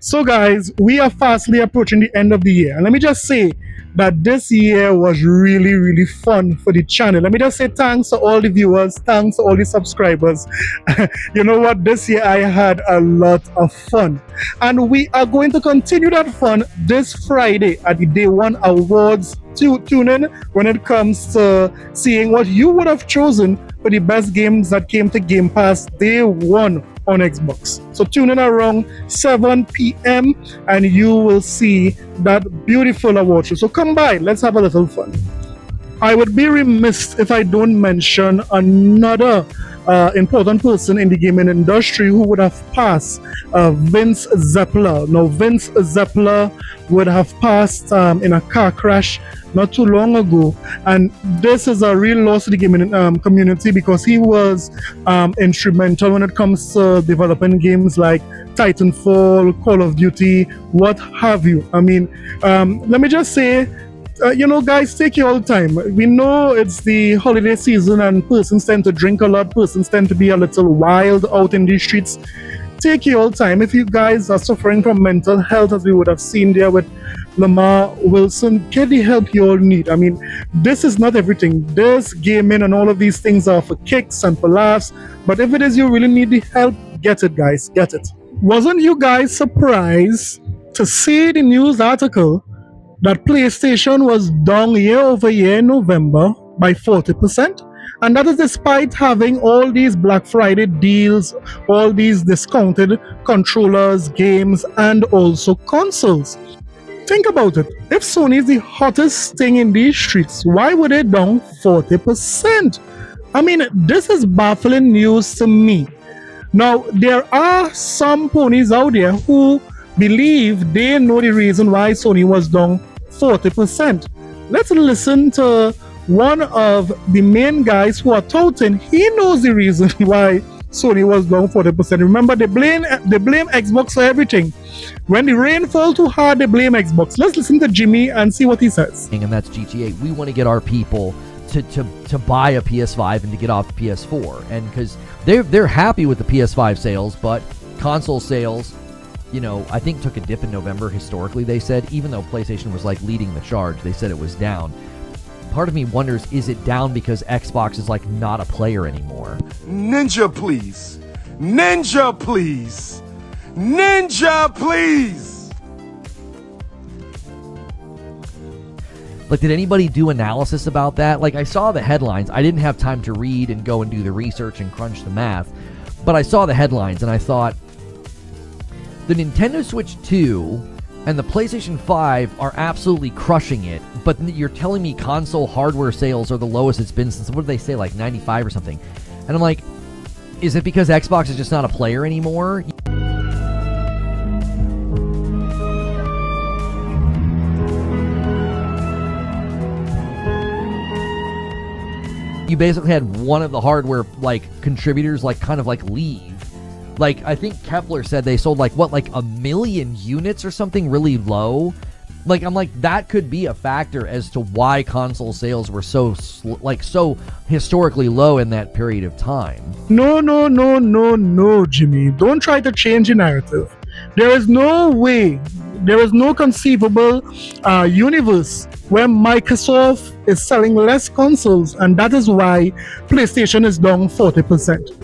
So, guys, we are fastly approaching the end of the year. And let me just say that this year was really, really fun for the channel. Let me just say thanks to all the viewers, thanks to all the subscribers. You know what? This year I had a lot of fun. And we are going to continue that fun this Friday at the Day One Awards. Tune in when it comes to seeing what you would have chosen for the best games that came to Game Pass Day One on Xbox. So tune in around 7 p.m. and you will see that beautiful award show. So come by, let's have a little fun. I would be remiss if I don't mention another important person in the gaming industry who would have passed, Vince Zeppler. Now, Vince Zeppler would have passed in a car crash not too long ago, and this is a real loss to the gaming community because he was instrumental when it comes to developing games like Titanfall, Call of Duty, what have you. I mean, let me just say, guys, take your time. We know it's the holiday season and persons tend to drink a lot, persons tend to be a little wild out in the streets. Take your time. If you guys are suffering from mental health, as we would have seen there with Lamar Wilson, get the help you all need. I mean, this is not everything. This gaming and all of these things are for kicks and for laughs. But if it is you really need the help, get it, guys, get it. Wasn't you guys surprised to see the news article that PlayStation was down year over year in November by 40%? And that is despite having all these Black Friday deals, all these discounted controllers, games, and also consoles. Think about it. If Sony is the hottest thing in these streets, why would they down 40%? I mean, this is baffling news to me. Now, there are some ponies out there who believe they know the reason why Sony was down 40%. Let's listen to one of the main guys who are touting he knows the reason why Sony was down 40%. Remember, they blame Xbox for everything. When the rain falls too hard, they blame Xbox. Let's listen to Jimmy and see what he says. And that's GTA. We want to get our people to buy a PS5 and to get off the PS4, and because they're happy with the PS5 sales, but console sales, I think took a dip in November. Historically, they said, even though PlayStation was like leading the charge, they said it was down. Part of me wonders, is it down because Xbox is like not a player anymore? Ninja, please. Ninja, please. Ninja, please. Like, did anybody do analysis about that? Like, I saw the headlines. I didn't have time to read and go and do the research and crunch the math, but I saw the headlines and I thought, the Nintendo Switch 2 and the PlayStation 5 are absolutely crushing it, but you're telling me console hardware sales are the lowest it's been since, what did they say, like 95 or something? And I'm like, is it because Xbox is just not a player anymore? You basically had one of the hardware contributors kind of leave. Like, I think Kepler said they sold like 1 million units or something really low. Like, I'm like, that could be a factor as to why console sales were so historically low in that period of time. No, Jimmy. Don't try to change the narrative. There is no way, there is no conceivable universe where Microsoft is selling less consoles, and that is why PlayStation is down 40%.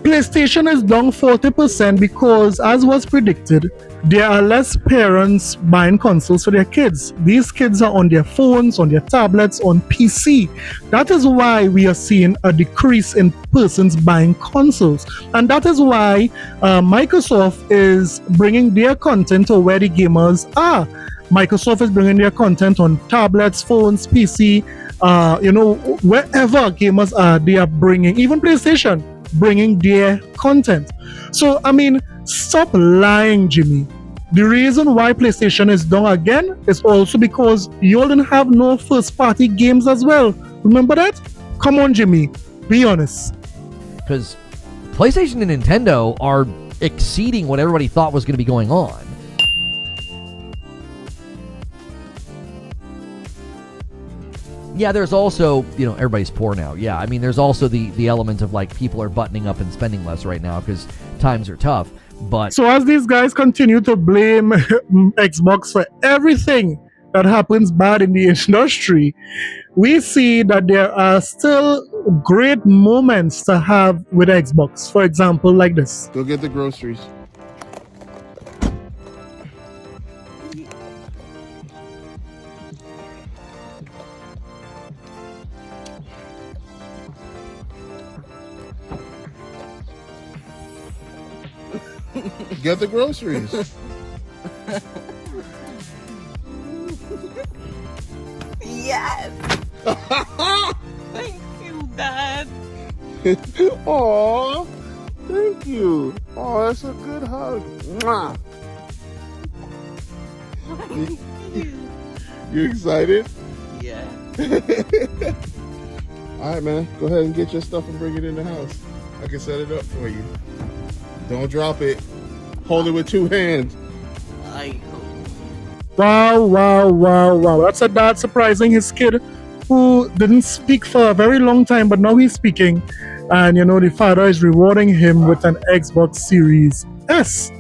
PlayStation is down 40% because, as was predicted, there are less parents buying consoles for their kids. These kids are on their phones, on their tablets, on PC. That is why we are seeing a decrease in persons buying consoles. And that is why Microsoft is bringing their content to where the gamers are. Microsoft is bringing their content on tablets, phones, PC, wherever gamers are, they are bringing, even PlayStation, bringing their content. So, I mean, stop lying, Jimmy. The reason why PlayStation is down again is also because you all didn't have no first-party games as well. Remember that? Come on, Jimmy. Be honest. Because PlayStation and Nintendo are exceeding what everybody thought was going to be going on. Yeah, there's also, everybody's poor now. Yeah, I mean, there's also the element of, people are buttoning up and spending less right now because times are tough. But So as these guys continue to blame Xbox for everything that happens bad in the industry, we see that there are still great moments to have with Xbox. For example, like this. Go get the groceries. Get the groceries. Yes. Thank you, Dad. Aw, thank you. Oh, that's a good hug. Mwah. You excited? Yeah. All right, man. Go ahead and get your stuff and bring it in the house. I can set it up for you. Don't drop it. Hold it with two hands. I hope. Wow, wow, wow, wow. That's a dad surprising his kid who didn't speak for a very long time, but now he's speaking. And, the father is rewarding him with an Xbox Series S.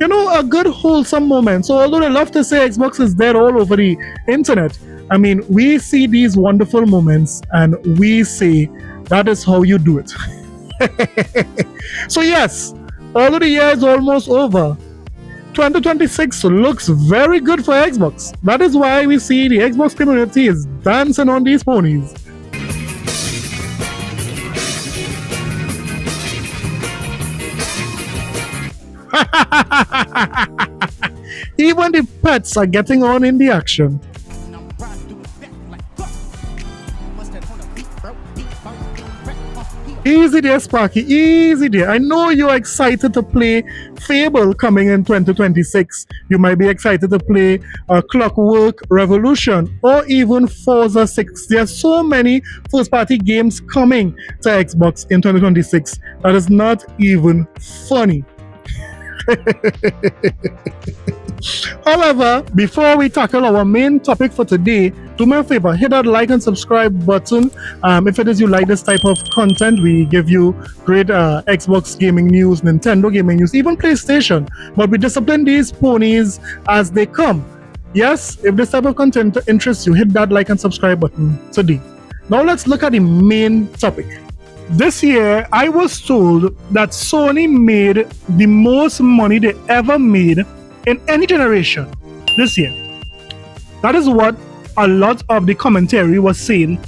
A good wholesome moment. So although they love to say Xbox is dead all over the internet, I mean, we see these wonderful moments and we say that is how you do it. So yes, although the year is almost over, 2026 looks very good for Xbox. That is why we see the Xbox community is dancing on these ponies. Even the pets are getting on in the action. Easy there, Sparky. Easy there. I know you're excited to play Fable coming in 2026. You might be excited to play Clockwork Revolution or even Forza 6. There are so many first-party games coming to Xbox in 2026 that is not even funny. However, before we tackle our main topic for today, do me a favor, hit that like and subscribe button. If it is you like this type of content, we give you great Xbox gaming news, Nintendo gaming news, even PlayStation. But we discipline these ponies as they come. Yes, if this type of content interests you, hit that like and subscribe button today. Now let's look at the main topic. This year, I was told that Sony made the most money they ever made in any generation this year. That is what a lot of the commentary was saying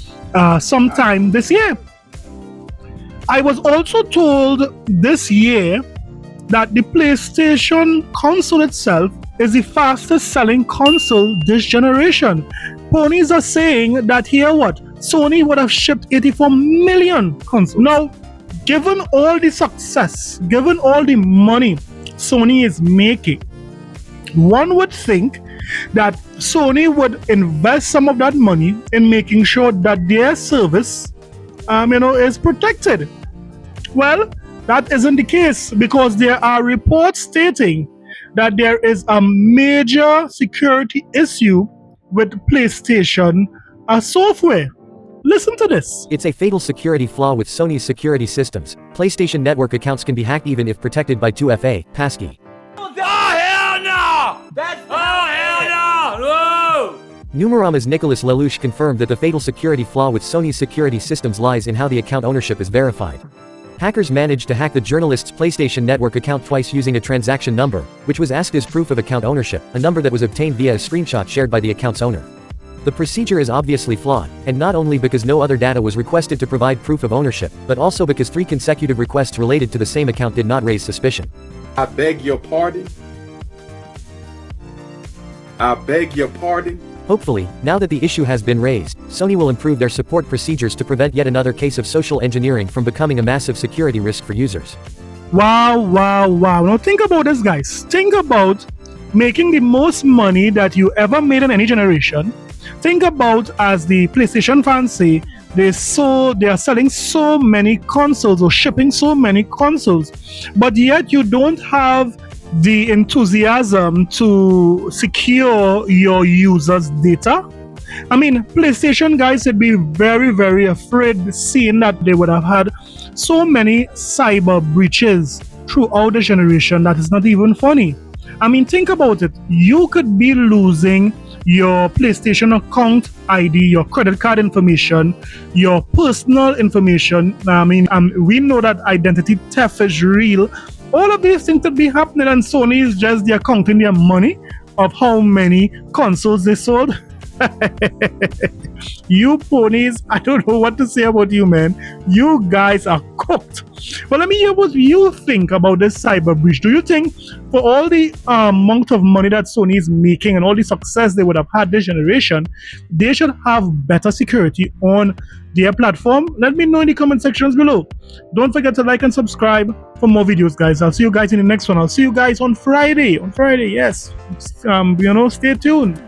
sometime this year. I was also told this year that the PlayStation console itself is the fastest selling console this generation. Ponies are saying that here Sony would have shipped 84 million consoles. Now, given all the success, given all the money Sony is making, one would think that Sony would invest some of that money in making sure that their service, is protected. Well, that isn't the case because there are reports stating that there is a major security issue with PlayStation software. Listen to this. It's a fatal security flaw with Sony's security systems. PlayStation Network accounts can be hacked even if protected by 2FA passkey. Oh, hell no! Hell no! Numerama's Nicholas Lelouch confirmed that the fatal security flaw with Sony's security systems lies in how the account ownership is verified. Hackers managed to hack the journalist's PlayStation Network account twice using a transaction number, which was asked as proof of account ownership, a number that was obtained via a screenshot shared by the account's owner. The procedure is obviously flawed, and not only because no other data was requested to provide proof of ownership, but also because 3 consecutive requests related to the same account did not raise suspicion. I beg your pardon. I beg your pardon. Hopefully, now that the issue has been raised, Sony will improve their support procedures to prevent yet another case of social engineering from becoming a massive security risk for users. Wow, wow, wow. Now think about this, guys. Think about making the most money that you ever made in any generation. Think about, as the PlayStation fans say, they are selling so many consoles or shipping so many consoles, but yet you don't have the enthusiasm to secure your users' data. I mean, PlayStation guys would be very, very afraid seeing that they would have had so many cyber breaches throughout the generation that is not even funny. I mean, think about it. You could be losing your PlayStation account ID, your credit card information, your personal information. I mean, we know that identity theft is real. All of these things could be happening, and Sony is just there counting their money of how many consoles they sold. You ponies, I don't know what to say about you, man. You guys are cooked. But let me hear what you think about this cyber breach. Do you think for all the amount of money that Sony is making and all the success they would have had this generation, they should have better security on their platform? Let me know in the comment sections below. Don't forget to like and subscribe for more videos, guys. I'll see you guys in the next one. I'll see you guys on Friday. On Friday, yes. Stay tuned.